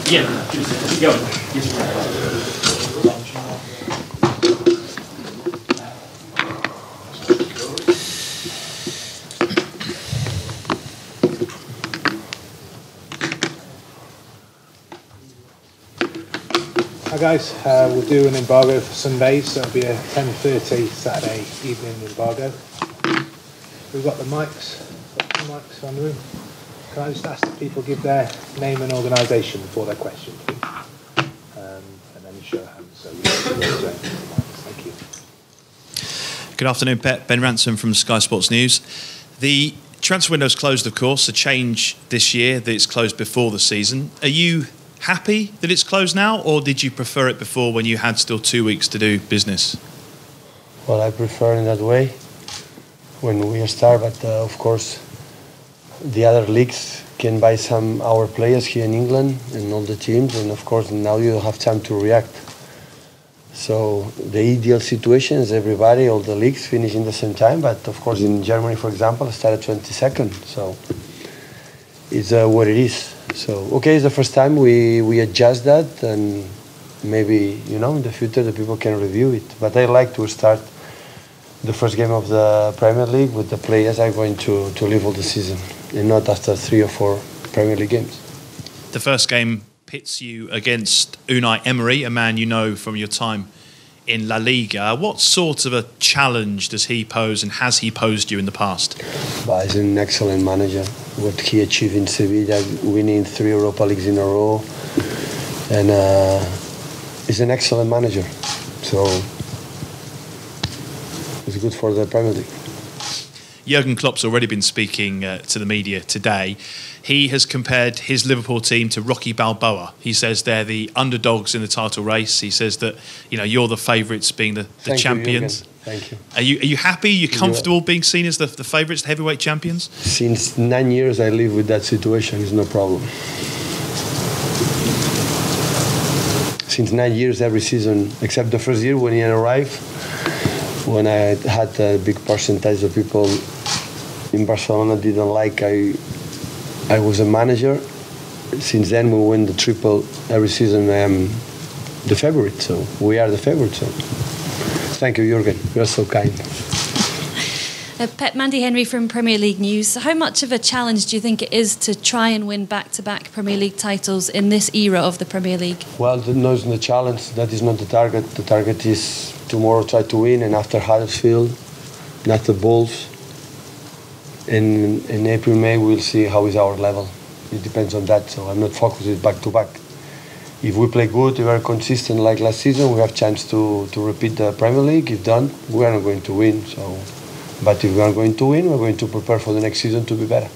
Yeah, keep going. Hi guys, we'll do an embargo for Sundays, so it'll be a 10:30 Saturday evening embargo. We've got the mics around the room. Can I just ask that people give their name and organisation before their question, please? And then show hands, so we can Thank you. Good afternoon, Pep. Ben Ransom from Sky Sports News. The transfer window's closed, of course, a change this year that it's closed before the season. Are you happy that it's closed now, or did you prefer it before when you had still 2 weeks to do business? Well, I prefer in that way when we start, but of course the other leagues can buy some our players here in England and all the teams, and of course now you have time to react. So the ideal situation is everybody, all the leagues finish in the same time, but of course in Germany, for example, it started 22nd, so it's what it is. So, okay, it's the first time we adjust that, and maybe, you know, in the future the people can review it. But I like to start the first game of the Premier League with the players are going to live all the season, and not after 3 or 4 Premier League games. The first game pits you against Unai Emery, a man you know from your time in La Liga. What sort of a challenge does he pose, and has he posed you in the past? But he's an excellent manager. What he achieved in Sevilla, winning 3 Europa Leagues in a row, and he's an excellent manager. So it's good for the Premier League. Jurgen Klopp's already been speaking to the media today. He has compared his Liverpool team to Rocky Balboa. He says they're the underdogs in the title race. He says that, you know, you're the favourites being the champions. Thank you. Are you happy? Are you comfortable being seen as the favourites, the heavyweight champions? Since 9 years I live with that situation. It's no problem. Since 9 years, every season, except the first year when he arrived, when I had a big percentage of people in Barcelona didn't like I was a manager. Since then we win the triple every season. I am the favourite, so we are the favourite. So thank you, Jurgen. You're so kind. Pep, Mandy Henry from Premier League News. How much of a challenge do you think it is to try and win back-to-back Premier League titles in this era of the Premier League? Well, no, it's the challenge. That is not the target. The target is tomorrow try to win, and after Huddersfield, and after Wolves. In April, May, we'll see how is our level. It depends on that, so I'm not focused back-to-back. If we play good, if we are consistent like last season, we have chance to repeat the Premier League. If done, we are not going to win. So, but if we are going to win, we're going to prepare for the next season to be better.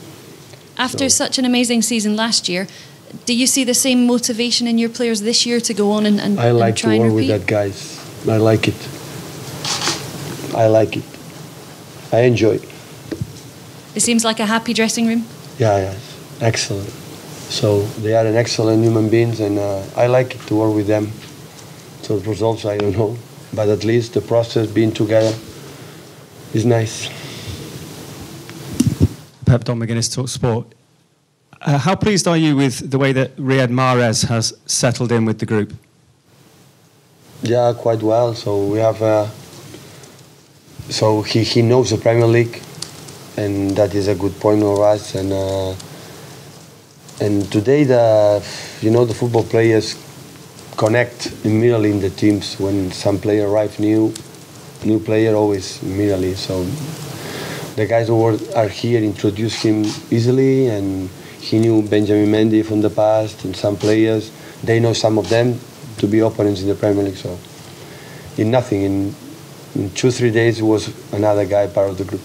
After such an amazing season last year, do you see the same motivation in your players this year to go on and try and repeat? I like to work with that, guys. I like it. I like it. I enjoy it. It seems like a happy dressing room. Yeah, excellent. So they are an excellent human beings, and I like it to work with them. So the results, I don't know, but at least the process, being together, is nice. Pep, Don McGuinness, Talk Sport. How pleased are you with the way that Riyad Mahrez has settled in with the group? Yeah, quite well. So we have. So he knows the Premier League. And that is a good point for us. And today, the football players connect immediately in the teams. When some player arrive new player always immediately. So the guys who are here introduce him easily, and he knew Benjamin Mendy from the past, and some players they know some of them to be opponents in the Premier League. So in 2-3 days, was another guy part of the group.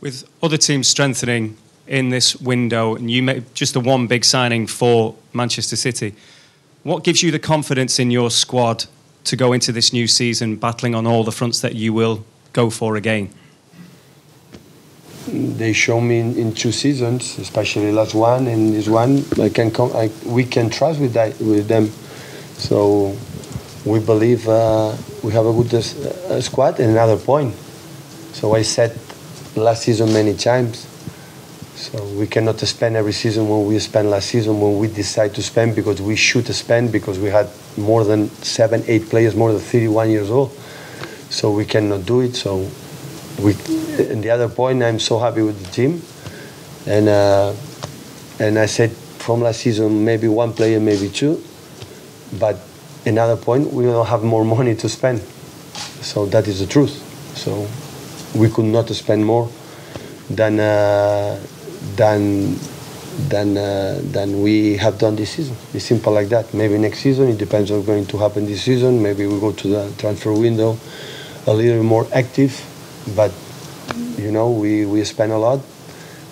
With other teams strengthening in this window, and you made just the one big signing for Manchester City, what gives you the confidence in your squad to go into this new season battling on all the fronts that you will go for again? They show me in 2 seasons, especially last one and this one. We can trust with them. So we believe we have a good squad. And another point. So I said last season many times, So we cannot spend every season when we spend last season, when we decide to spend, because we should spend, because we had more than 7, 8 players, more than 31 years old. So we cannot do it. So and the other point, I'm so happy with the team. And I said from last season, maybe one player, maybe two. But another point, we don't have more money to spend. So that is the truth. So we could not spend more than we have done this season. It's simple like that. Maybe next season, it depends what's going to happen this season. Maybe we go to the transfer window a little more active, but you know, we spend a lot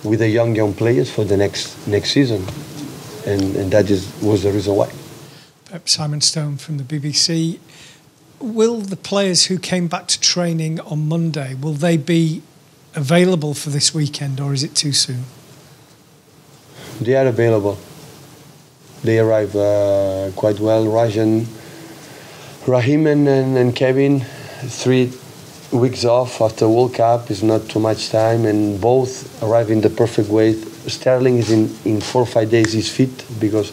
with the young players for the next season, and that was the reason why. Simon Stone from the BBC. Will the players who came back to training on Monday, will they be available for this weekend, or is it too soon? They are available. They arrive quite well. Raheem and Kevin, 3 weeks off after World Cup is not too much time, and both arrive in the perfect way. Sterling is in 4 or 5 days he's fit, because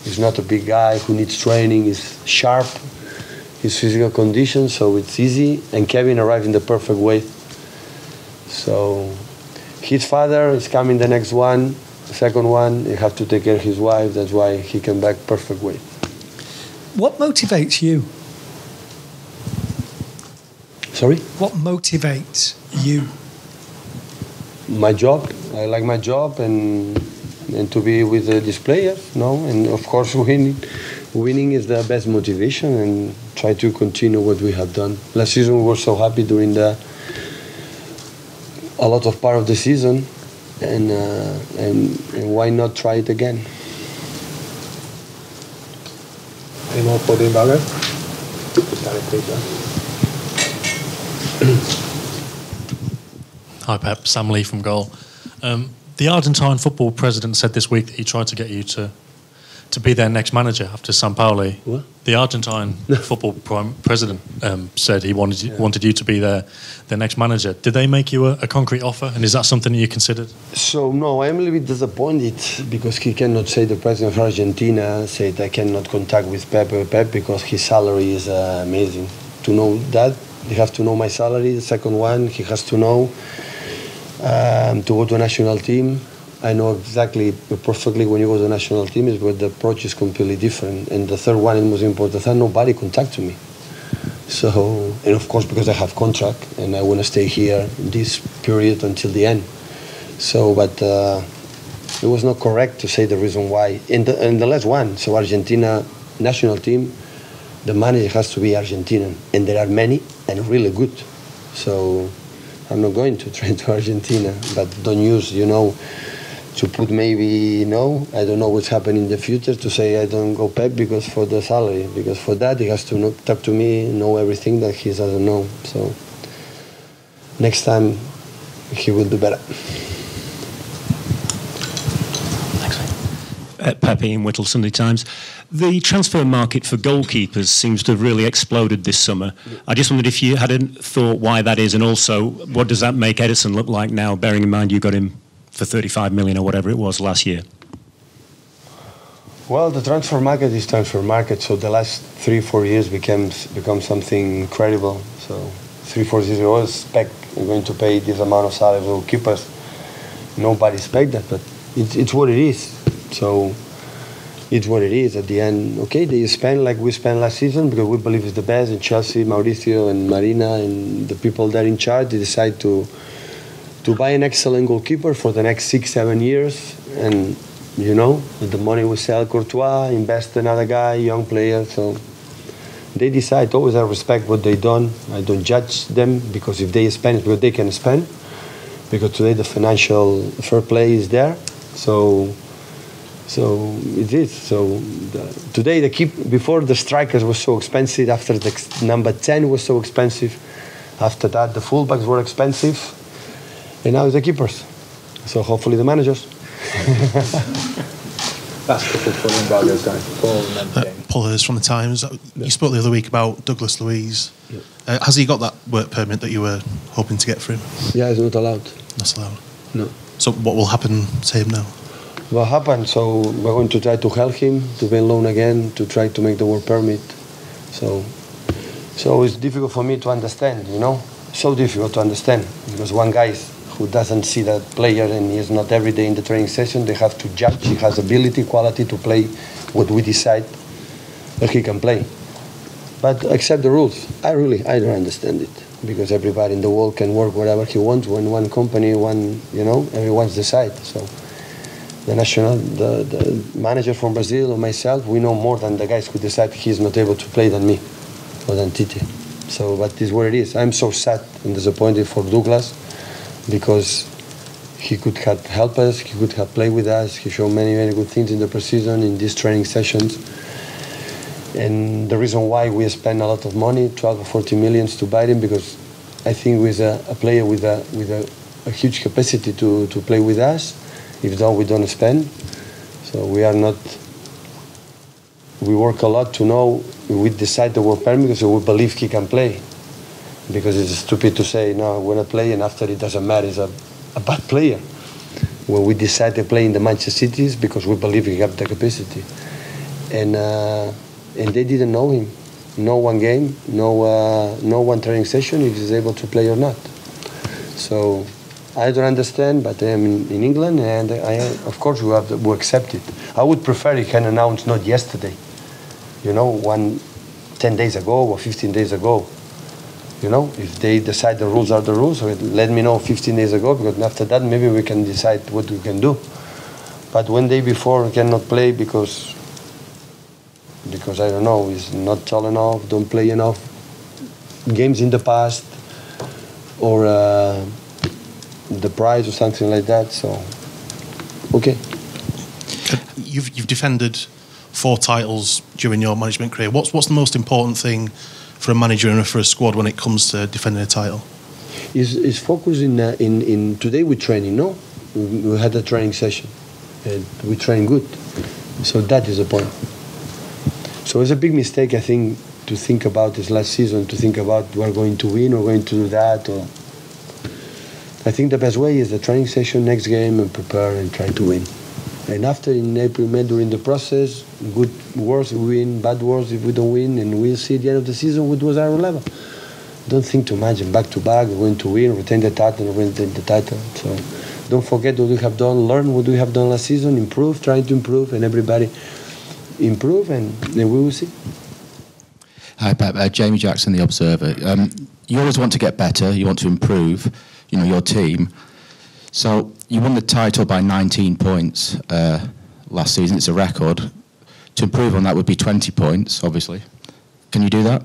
he's not a big guy who needs training. He's sharp, his physical condition, so it's easy. And Kevin arrived in the perfect way. So his father is coming the next one. The second one, he have to take care of his wife. That's why he came back perfect way. What motivates you? Sorry? What motivates you? My job. I like my job, and to be with these players, no? And of course, winning is the best motivation, and try to continue what we have done. Last season we were so happy during a lot of part of the season, and why not try it again? Any more for the embargo? Stanley, please. Hi Pep, Sam Lee from Goal. The Argentine football president said this week that he tried to get you to be their next manager after Sampaoli. What? The Argentine football president said he wanted you to be their next manager. Did they make you a concrete offer, and is that something that you considered? So no, I'm a little bit disappointed, because he cannot say, the president of Argentina said, I cannot contact with Pep because his salary is amazing. To know that, he has to know my salary. The second one, he has to know to go to a national team. I know exactly, perfectly, when you go to the national team, is where the approach is completely different. And the third one, and most important, that nobody contacted me. So, and of course, because I have contract and I want to stay here in this period until the end. So, but it was not correct to say the reason why. And the last one, so Argentina national team, the manager has to be Argentinian, and there are many and really good. So I'm not going to train to Argentina, but don't use, to put maybe, I don't know what's happening in the future, to say I don't go Pep because for the salary, because for that he has to talk to me, know everything that he doesn't know. So next time he will do better. Pep, Ian Whittle, Sunday Times. The transfer market for goalkeepers seems to have really exploded this summer. I just wondered if you had a thought why that is, and also what does that make Ederson look like now, bearing in mind you got him for 35 million or whatever it was last year? Well, the transfer market is transfer market, so the last 3-4 years become something incredible. So 3-4 years ago, expect we're going to pay this amount of salary for keepers. Nobody expect that, but it's what it is. So it's what it is at the end. Okay, they spend like we spent last season because we believe it's the best. And Chelsea, Mauricio, and Marina, and the people that are in charge, they decide to buy an excellent goalkeeper for the next 6-7 years. And with the money we sell Courtois, invest another guy, young player. So they decide. Always I respect what they done. I don't judge them, because if they spend, it's because they can spend. Because today the financial fair play is there. So it is. So today before the strikers was so expensive. After the number 10 was so expensive. After that the fullbacks were expensive, and now it's the keepers. So hopefully the managers. Last couple for the embargoes, guys. Paul Hurst from the Times. You spoke the other week about Douglas Luiz. Yeah. Has he got that work permit that you were hoping to get for him? Yeah, it's not allowed. Not allowed. No. So what will happen to him now? What happened? So we're going to try to help him to be on loan again, to try to make the work permit. So it's difficult for me to understand, you know, so difficult to understand, because one guy who doesn't see that player and he is not every day in the training session, they have to judge he has ability, quality to play what we decide that he can play. But accept the rules. I don't understand it, because everybody in the world can work wherever he wants, when one company, everyone's decide. So the manager from Brazil or myself, we know more than the guys who decide he's not able to play than me or than Tite. So, but this is what it is. I'm so sad and disappointed for Douglas, because he could have helped us, he could have played with us, he showed many, very good things in the preseason, in these training sessions. And the reason why we spend a lot of money, 12 or 14 millions to buy him, because I think he's a player with a huge capacity to play with us, if though we don't spend. So we work a lot to know, we decide the work permit because we believe he can play. Because it's stupid to say, no, I want to play, and after it doesn't matter, he's a bad player. When we decide to play in the Manchester Cities, because we believe he have the capacity. And they didn't know him. No one game, no one training session if he's able to play or not. So I don't understand, but I am in England, and of course we accept it. I would prefer he can announce not yesterday, 10 days ago or 15 days ago. If they decide the rules are the rules, so let me know 15 days ago, because after that maybe we can decide what we can do. But one day before we cannot play because I don't know, he's not tall enough, don't play enough games in the past, or the prize or something like that. So, okay. You've defended 4 titles during your management career. What's the most important thing for a manager and for a squad when it comes to defending a title? Is focus in today we training. No, we had a training session, and we train good. So that is the point. So it's a big mistake, I think, to think about this last season, to think about we're going to win or going to do that. Or I think the best way is the training session, next game, and prepare and try to win. And after, in April, May, during the process, good words we win, bad words if we don't win, and we'll see at the end of the season what was our level. Don't think too much, and back to back, we're going to win, retain the title, retain the title. So don't forget what we have done, learn what we have done last season, improve, try to improve, and everybody improve, and then we will see. Hi, Pep. Jamie Jackson, The Observer. You always want to get better, you want to improve, your team. So you won the title by 19 points last season. It's a record. To improve on that would be 20 points, obviously. Can you do that?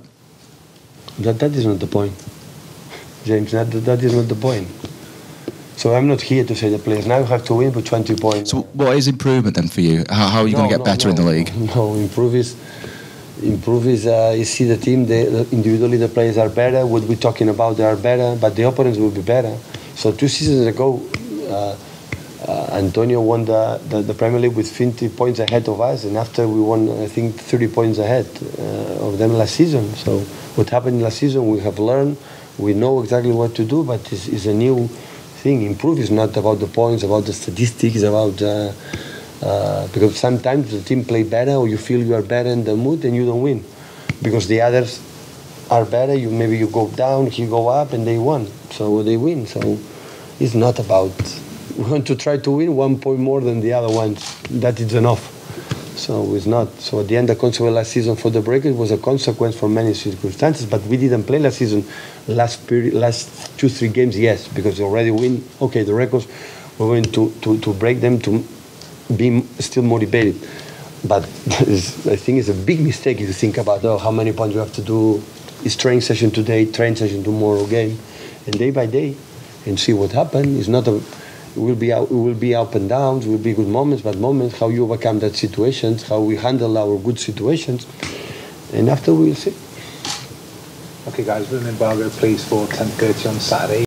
That is not the point, James. That is not the point. So I'm not here to say the players now have to win with 20 points. So what is improvement then for you? How are you going to get better in the league? No, improve is you see the team, individually the players are better. What we're talking about, they are better, but the opponents will be better. So 2 seasons ago, Antonio won the Premier League with 20 points ahead of us, and after we won, I think, 30 points ahead of them last season. So what happened last season, we have learned, we know exactly what to do, but it's a new thing. Improve is not about the points, about the statistics, about because sometimes the team play better, or you feel you are better in the mood and you don't win, because the others are better. Maybe you go down, he go up, and they won, so they win. So it's not about we want to try to win 1 point more than the other ones. That is enough. So it's not. So at the end, the consequence last season for the Breakers was a consequence for many circumstances. But we didn't play last season, last 2-3 games, yes, because we already win. Okay, the records, we're going to break them to be still motivated. But I think it's a big mistake if you think about how many points you have to do. It's training session today, training session tomorrow, game, and day by day, and see what happens. It's not a. It will be up and downs. Will be good moments, bad moments. How you overcome that situations, how we handle our good situations, and after we'll see. Okay, guys, with an embargo, please, for 10:30 on Saturday.